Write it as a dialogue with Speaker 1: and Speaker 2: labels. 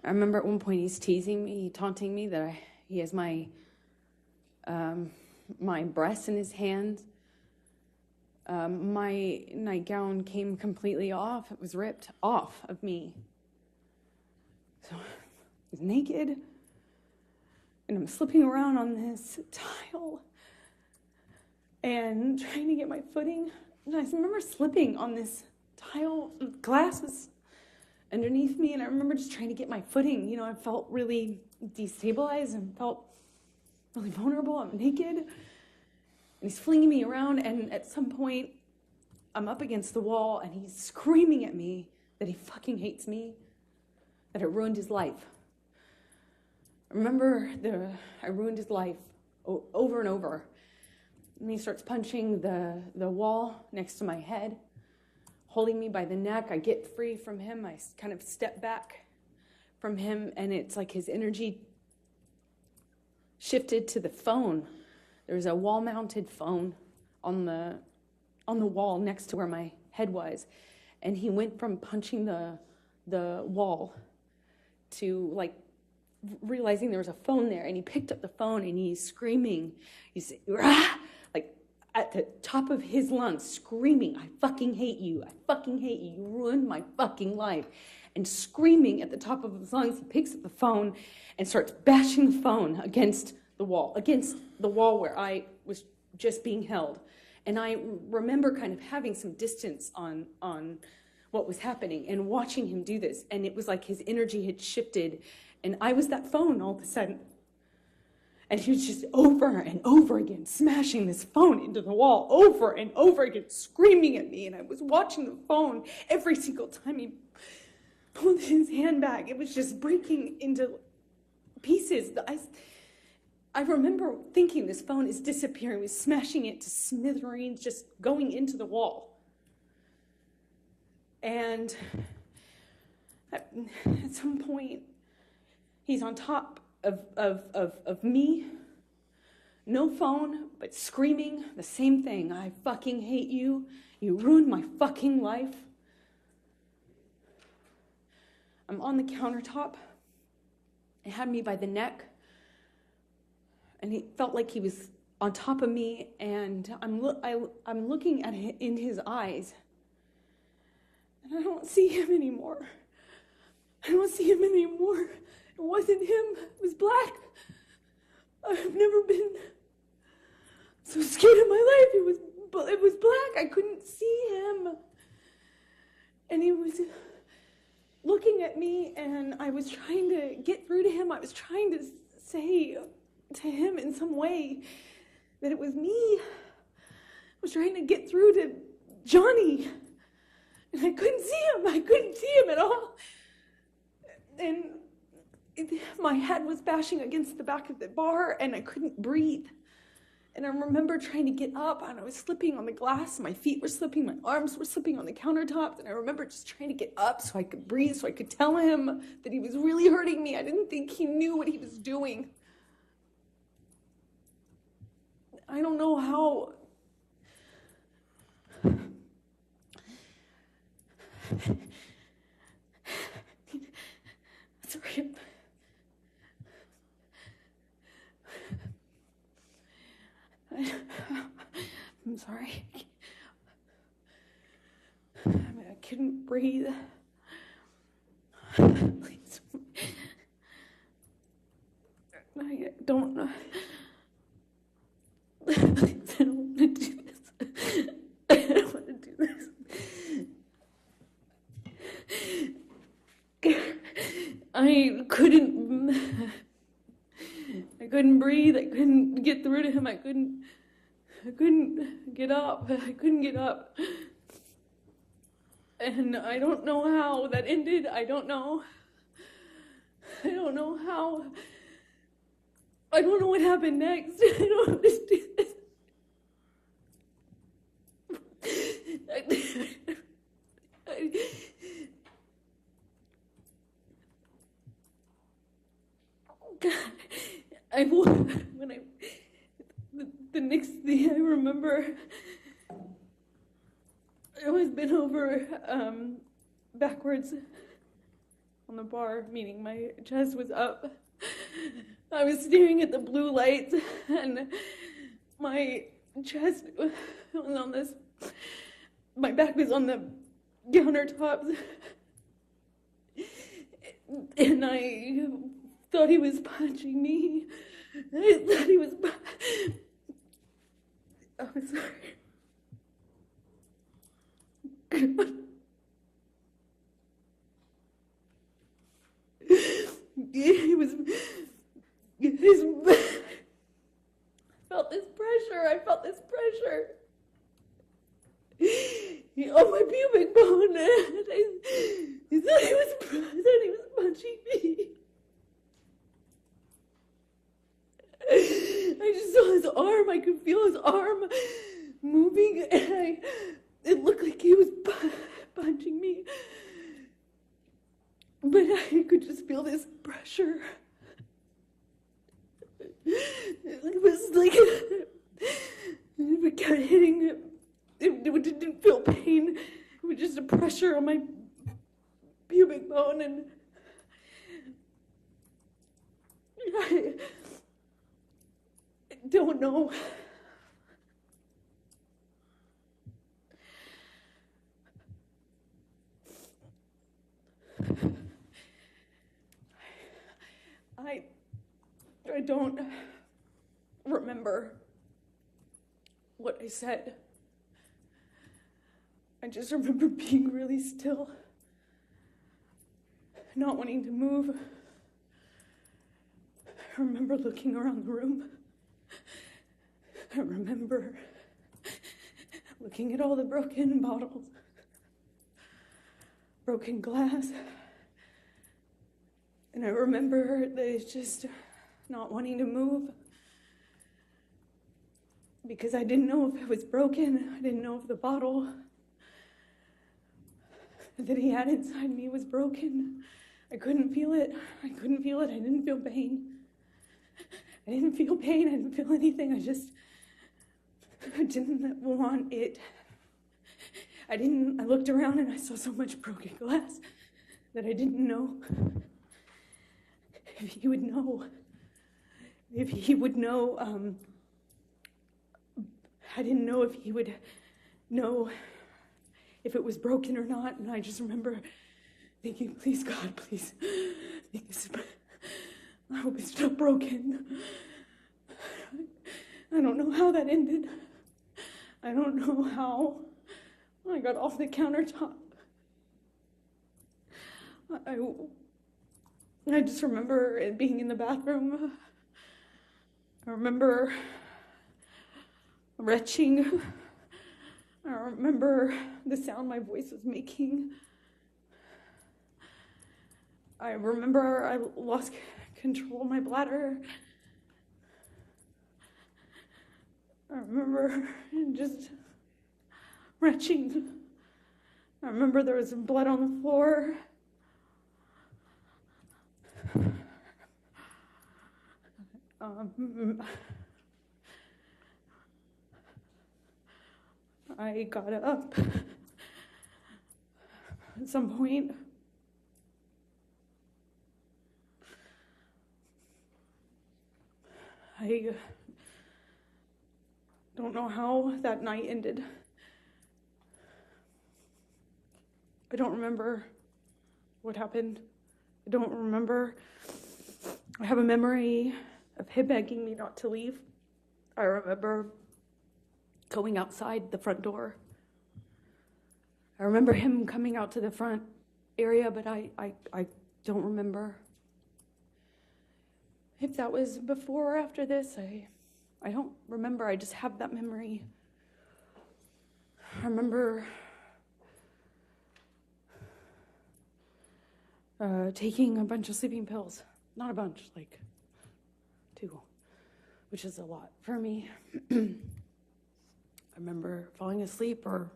Speaker 1: I remember at one point he's teasing me, taunting me that he has my breasts in his hands. My nightgown came completely off. It was ripped off of me. So I was naked, and I'm slipping around on this tile and trying to get my footing. And I remember slipping on this tile. Glass was underneath me, and I remember just trying to get my footing. You know, I felt really destabilized and felt really vulnerable. I'm naked, and he's flinging me around, and at some point, I'm up against the wall, and he's screaming at me that he fucking hates me, that I ruined his life. I remember I ruined his life over and over. And he starts punching the wall next to my head, holding me by the neck. I get free from him. I kind of step back from him, and it's like his energy shifted to the phone. There's a wall-mounted phone on the wall next to where my head was, and he went from punching the wall to like realizing there was a phone there, and he picked up the phone and he's screaming. He's like at the top of his lungs, screaming, "I fucking hate you. I fucking hate you. You ruined my fucking life." And screaming at the top of his lungs, he picks up the phone and starts bashing the phone against the wall where I was just being held. And I remember kind of having some distance on what was happening and watching him do this. And it was like his energy had shifted, and I was that phone all of a sudden. And he was just over and over again smashing this phone into the wall, over and over again, screaming at me. And I was watching the phone every single time he pulled his hand back. It was just breaking into pieces. I remember thinking this phone is disappearing. He was smashing it to smithereens, just going into the wall. And at some point, he's on top of me, no phone, but screaming the same thing. "I fucking hate you. You ruined my fucking life." I'm on the countertop. It had me by the neck, and he felt like he was on top of me, and I'm looking at him in his eyes, and I don't see him anymore. I don't see him anymore. It wasn't him. It was black. I've never been so scared in my life. It was black. I couldn't see him. And he was looking at me, and I was trying to get through to him. I was trying to say to him in some way that it was me. I was trying to get through to Johnny, and I couldn't see him. I couldn't see him at all. And my head was bashing against the back of the bar, and I couldn't breathe. And I remember trying to get up, and I was slipping on the glass. My feet were slipping, my arms were slipping on the countertops, and I remember just trying to get up so I could breathe, so I could tell him that he was really hurting me. I didn't think he knew what he was doing. I don't know how. Sorry. I'm sorry. I couldn't breathe. Please. I don't know. Please, I don't want to do this. I don't want to do this. I couldn't breathe. I couldn't get through to him. I couldn't get up. I couldn't get up. And I don't know how that ended. I don't know how. I don't know what happened next. I don't understand. The next thing I remember, I was bent over backwards on the bar, meaning my chest was up. I was staring at the blue lights, and my chest was on this, my back was on the countertops, and I thought he was punching me. I thought he was, I'm sorry. He was, I felt this pressure. On my pubic bone. He thought he was punching me. I just saw his arm. I could feel his arm moving, and it looked like he was punching me. But I could just feel this pressure. It was like it kept hitting it. It didn't feel pain. It was just a pressure on my pubic bone, and I don't know. I don't remember what I said. I just remember being really still, not wanting to move. I remember looking around the room. I remember looking at all the broken bottles, broken glass. And I remember that it's just not wanting to move because I didn't know if it was broken. I didn't know if the bottle that he had inside me was broken. I couldn't feel it. I couldn't feel it. I didn't feel pain. I didn't feel pain. I didn't feel anything. I didn't want it. I looked around and I saw so much broken glass that I didn't know if he would know. If he would know, I didn't know if he would know if it was broken or not. And I just remember thinking, please, God, please, I hope it's not broken. I don't know how that ended. I don't know how I got off the countertop. I just remember it being in the bathroom. I remember retching. I remember the sound my voice was making. I remember I lost control of my bladder. I remember just retching. I remember there was blood on the floor. I got up at some point. I don't know how that night ended. I don't remember what happened. I don't remember. I have a memory of him begging me not to leave. I remember going outside the front door. I remember him coming out to the front area, but I don't remember. If that was before or after this, I don't remember. I just have that memory. I remember taking a bunch of sleeping pills. Not a bunch, like 2, which is a lot for me. I remember falling asleep or